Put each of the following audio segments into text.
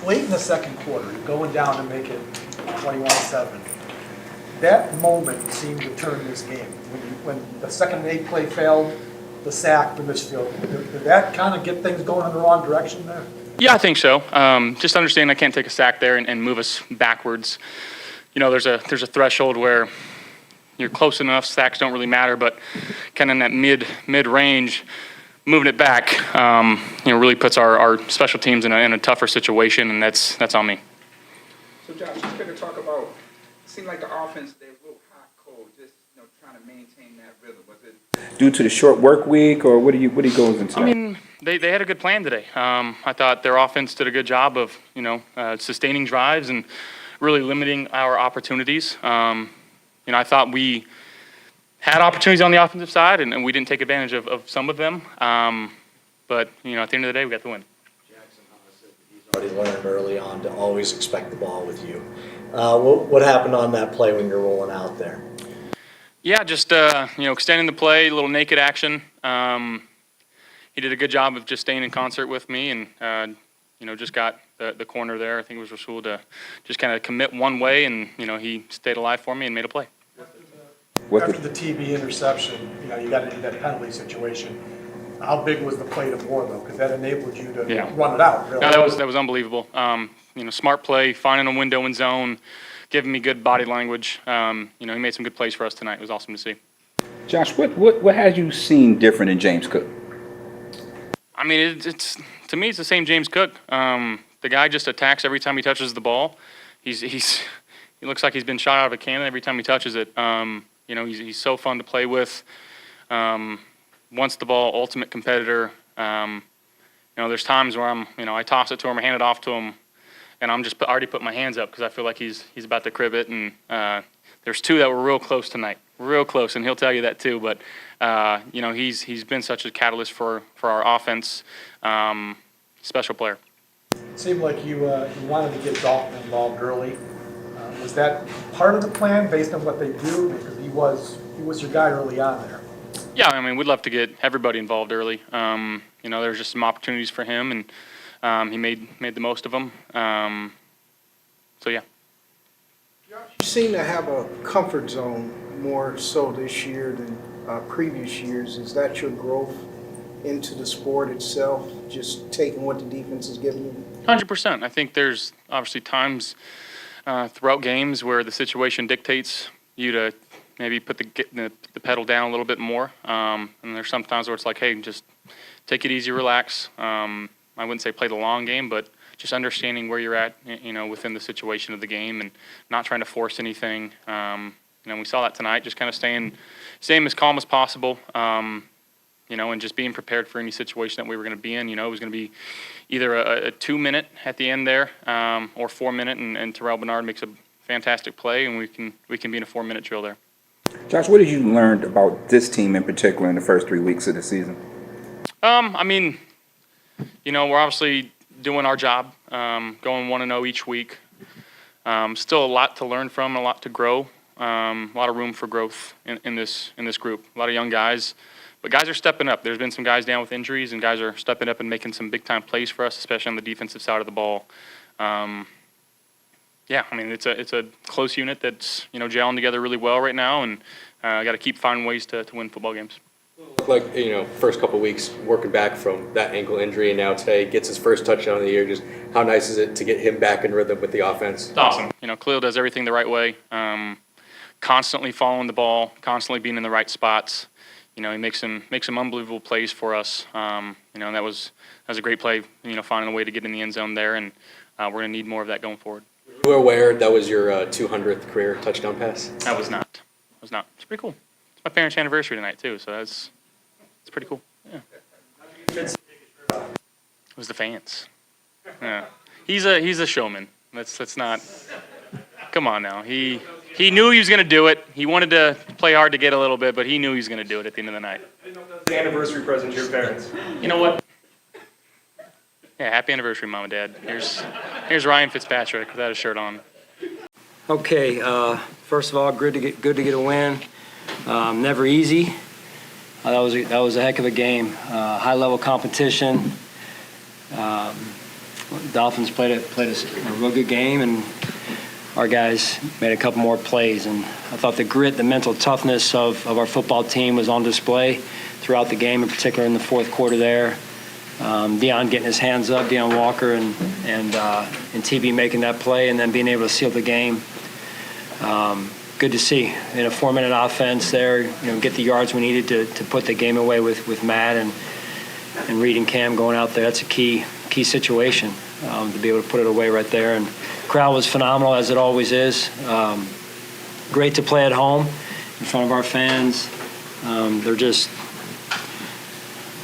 late in the second quarter, you're going down to make it 21-7. That moment seemed to turn this game. When the second and 8 play failed, the sack, the misfield, did that kind of get things going in the wrong direction there? Yeah, I think so. Just understand I can't take a sack there and move us backwards. You know, there's a threshold where you're close enough, sacks don't really matter, but kind of in that mid range, moving it back, really puts our special teams in a tougher situation, and that's on me. So Josh, just going to talk about. It seemed like the offense they were a little hot, cold, just trying to maintain that rhythm. Was it due to the short work week, or what do you goes into that? I mean, they had a good plan today. I thought their offense did a good job of sustaining drives and really limiting our opportunities. I thought we had opportunities on the offensive side, and we didn't take advantage of some of them. But at the end of the day, we got the win. Jackson Hawes said that he's already learned early on to always expect the ball with you. What happened on that play when you're rolling out there? Yeah, just extending the play, a little naked action. He did a good job of just staying in concert with me, and just got the corner there. I think it was Rasul to just kind of commit one way, and he stayed alive for me and made a play. After the TB interception, you got into that penalty situation. How big was the play to Moore, though? Because that enabled you to run it out, really. No, that was unbelievable. Smart play, finding a window in zone, giving me good body language. He made some good plays for us tonight. It was awesome to see. Josh, what has you seen different in James Cook? I mean, to me, it's the same James Cook. The guy just attacks every time he touches the ball. He looks like he's been shot out of a cannon every time he touches it. He's so fun to play with. Wants the ball, ultimate competitor. There's times where I toss it to him or hand it off to him, and I'm just already putting my hands up because I feel like he's about to crib it. And there's two that were real close tonight, real close, and he'll tell you that too. But he's been such a catalyst for our offense. Special player. It seemed like you wanted to get Dalton involved early. Was that part of the plan based on what they do? Because he was your guy early on there. Yeah, I mean, we'd love to get everybody involved early. There's just some opportunities for him, and he made the most of them. So yeah. You seem to have a comfort zone more so this year than previous years. Is that your growth into the sport itself, just taking what the defense is giving you? 100%. I think there's obviously times throughout games where the situation dictates you to maybe put the pedal down a little bit more. And there's some times where it's like, hey, just take it easy, relax. I wouldn't say play the long game, but just understanding where you're at, within the situation of the game and not trying to force anything. We saw that tonight, just kind of staying as calm as possible, and just being prepared for any situation that we were going to be in. It was going to be either a 2-minute at the end there or 4-minute, and Terrell Bernard makes a fantastic play, and we can be in a 4-minute drill there. Josh, what did you learn about this team in particular in the first 3 weeks of the season? We're obviously doing our job, going 1-0 each week. Still a lot to learn from, a lot to grow, a lot of room for growth in this group. A lot of young guys, but guys are stepping up. There's been some guys down with injuries, and guys are stepping up and making some big-time plays for us, especially on the defensive side of the ball. It's a close unit that's gelling together really well right now, and got to keep finding ways to win football games. Like, first couple of weeks working back from that ankle injury, and now today gets his first touchdown of the year. Just how nice is it to get him back in rhythm with the offense? It's awesome. Khalil does everything the right way, constantly following the ball, constantly being in the right spots. He makes some unbelievable plays for us. That was a great play. Finding a way to get in the end zone there, and we're going to need more of that going forward. You were aware that was your 200th career touchdown pass? I was not. It's pretty cool. It's my parents' anniversary tonight too, so it's pretty cool. Yeah. It was the fans. Yeah. He's a showman. Let's not. Come on now. He knew he was going to do it. He wanted to play hard to get a little bit, but he knew he was going to do it at the end of the night. The anniversary present to your parents. You know what? Yeah, happy anniversary, Mom and Dad. Here's Ryan Fitzpatrick without a shirt on. Okay, first of all, good to get a win. Never easy. That was a heck of a game. High level competition. Dolphins played a real good game, and our guys made a couple more plays. And I thought the grit, the mental toughness of our football team was on display throughout the game, in particular in the fourth quarter there. Deion getting his hands up, Deion Walker, and TB making that play, and then being able to seal the game. Good to see in a 4-minute offense there, get the yards we needed to put the game away with Matt and Reed and Cam going out there. That's a key situation to be able to put it away right there. And the crowd was phenomenal, as it always is. Great to play at home in front of our fans.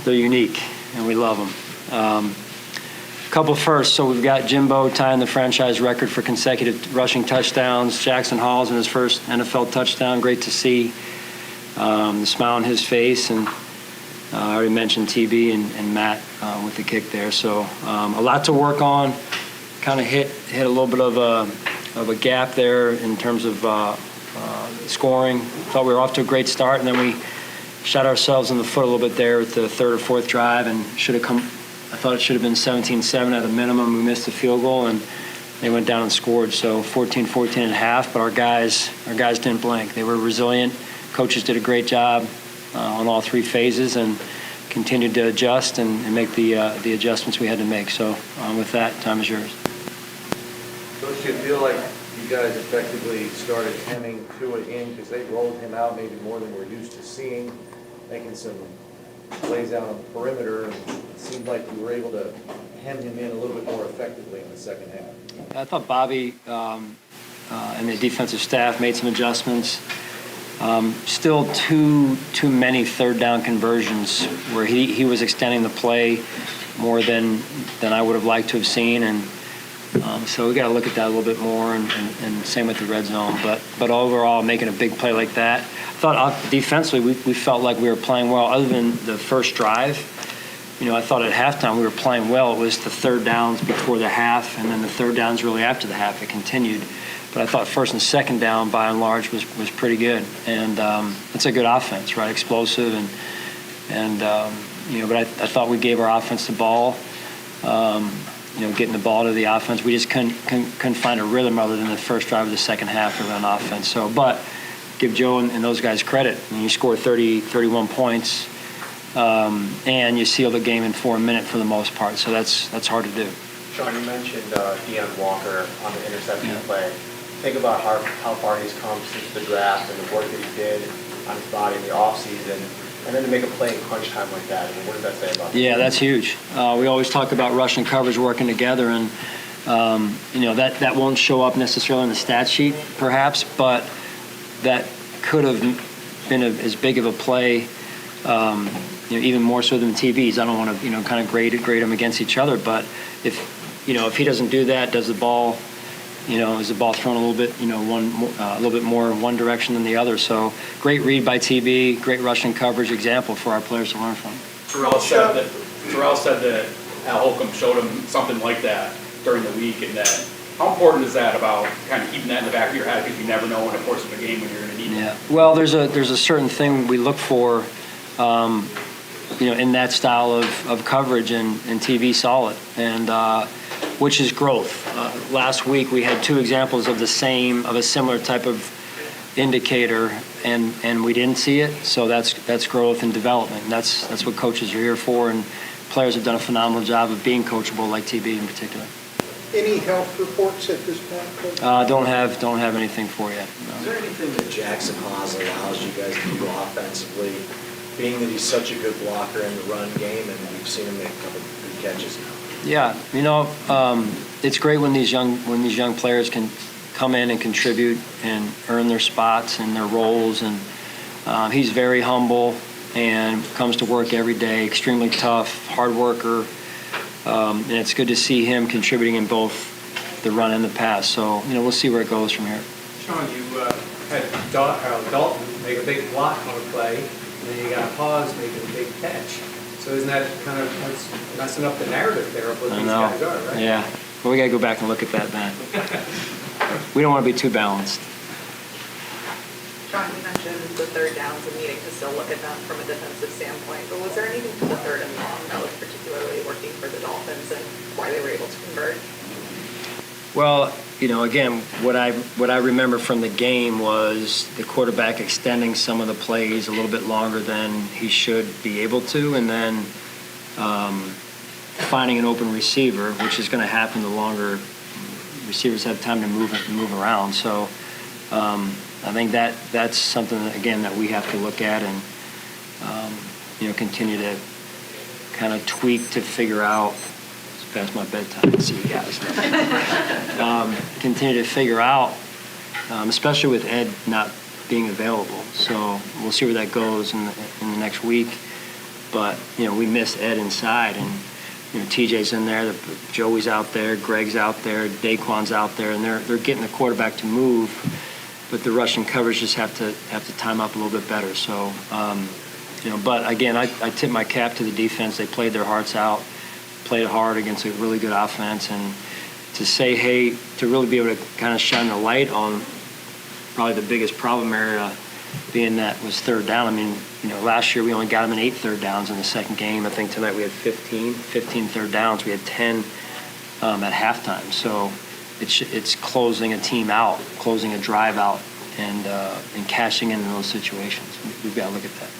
They're unique, and we love them. Couple first. So we've got Jimbo tying the franchise record for consecutive rushing touchdowns. Jackson Hawes in his first NFL touchdown. Great to see the smile on his face. And I already mentioned TB and Matt with the kick there. So a lot to work on. Kind of hit a little bit of a gap there in terms of scoring. Thought we were off to a great start, and then we shot ourselves in the foot a little bit there with the third or fourth drive, and should have come. I thought it should have been 17-7 at a minimum. We missed the field goal, and they went down and scored. So 14-14 and a half. But our guys didn't blink. They were resilient. Coaches did a great job on all three phases, and continued to adjust and make the adjustments we had to make. So with that, time is yours. Don't you feel like you guys effectively started hemming Tua in because they rolled him out maybe more than we're used to seeing, making some plays out on the perimeter, and it seemed like you were able to hem him in a little bit more effectively in the second half? I thought Bobby and the defensive staff made some adjustments. Still too many third down conversions where he was extending the play more than I would have liked to have seen, and so we got to look at that a little bit more, and same with the red zone. But overall, making a big play like that, I thought defensively we felt like we were playing well. Other than the first drive, I thought at halftime we were playing well. It was the third downs before the half, and then the third downs really after the half. It continued. But I thought first and second down, by and large, was pretty good. And it's a good offense, right? Explosive, but I thought we gave our offense the ball. Getting the ball to the offense, we just couldn't find a rhythm other than the first drive of the second half of an offense. So, but give Joe and those guys credit. You score 31 points, and you seal the game in 4 minutes for the most part. So that's hard to do. Sean, you mentioned Deion Walker on the interception play. Think about how far he's come since the draft and the work that he did on his body in the offseason, and then to make a play in crunch time like that. I mean, what does that say about him? Yeah, that's huge. We always talk about rush and coverage working together, and that won't show up necessarily in the stat sheet, perhaps, but that could have been as big of a play, even more so than the TVs. I don't want to kind of grade them against each other, but if he doesn't do that, does the ball? Is the ball thrown a little bit, a little bit more in one direction than the other? So great read by TB, great rushing coverage example for our players to learn from. Terrell said that Al Holcomb showed him something like that during the week, and that how important is that about kind of keeping that in the back of your head because you never know in the course of a game when you're going to need it? Yeah. Well, there's a certain thing we look for, in that style of coverage, and TV saw it, and which is growth. Last week we had two examples of a similar type of indicator, and we didn't see it. So that's growth and development. That's what coaches are here for, and players have done a phenomenal job of being coachable, like TB in particular. Any health reports at this point, Coach? Don't have anything for you. No. Is there anything that Jackson Hawes allows you guys to do offensively, being that he's such a good blocker in the run game, and we've seen him make a couple of good catches now? Yeah, it's great when these young players can come in and contribute and earn their spots and their roles. And he's very humble and comes to work every day. Extremely tough, hard worker, and it's good to see him contributing in both the run and the pass. So we'll see where it goes from here. Sean, you had Dalton make a big block on a play, and then you got Hawes making a big catch. So isn't that kind of what's messing up the narrative there of what these guys are, right? Yeah. Well, we got to go back and look at that, man. We don't want to be too balanced. Sean, you mentioned the third downs and needing to still look at them from a defensive standpoint, but was there anything to the third and long that was particularly particularly working for the Dolphins and why they were able to convert? Well, again, what I remember from the game was the quarterback extending some of the plays a little bit longer than he should be able to, and then finding an open receiver, which is going to happen the longer receivers have time to move around. So I think that's something that, again, that we have to look at and continue to kind of tweak to figure out. It's past my bedtime. See you guys. Continue to figure out, especially with Ed not being available. So we'll see where that goes in the next week. But we miss Ed inside, and TJ's in there, Joey's out there, Greg's out there, Daquan's out there, and they're getting the quarterback to move. But the rushing coverage just have to time up a little bit better. So, but again, I tip my cap to the defense. They played their hearts out, played hard against a really good offense, and to say, hey, to really be able to kind of shine the light on probably the biggest problem area being that was third down. I mean, last year we only got them in 8 third downs in the second game. I think tonight we had 15 third downs. We had 10 at halftime. So it's closing a team out, closing a drive out, and cashing in those situations. We've got to look at that.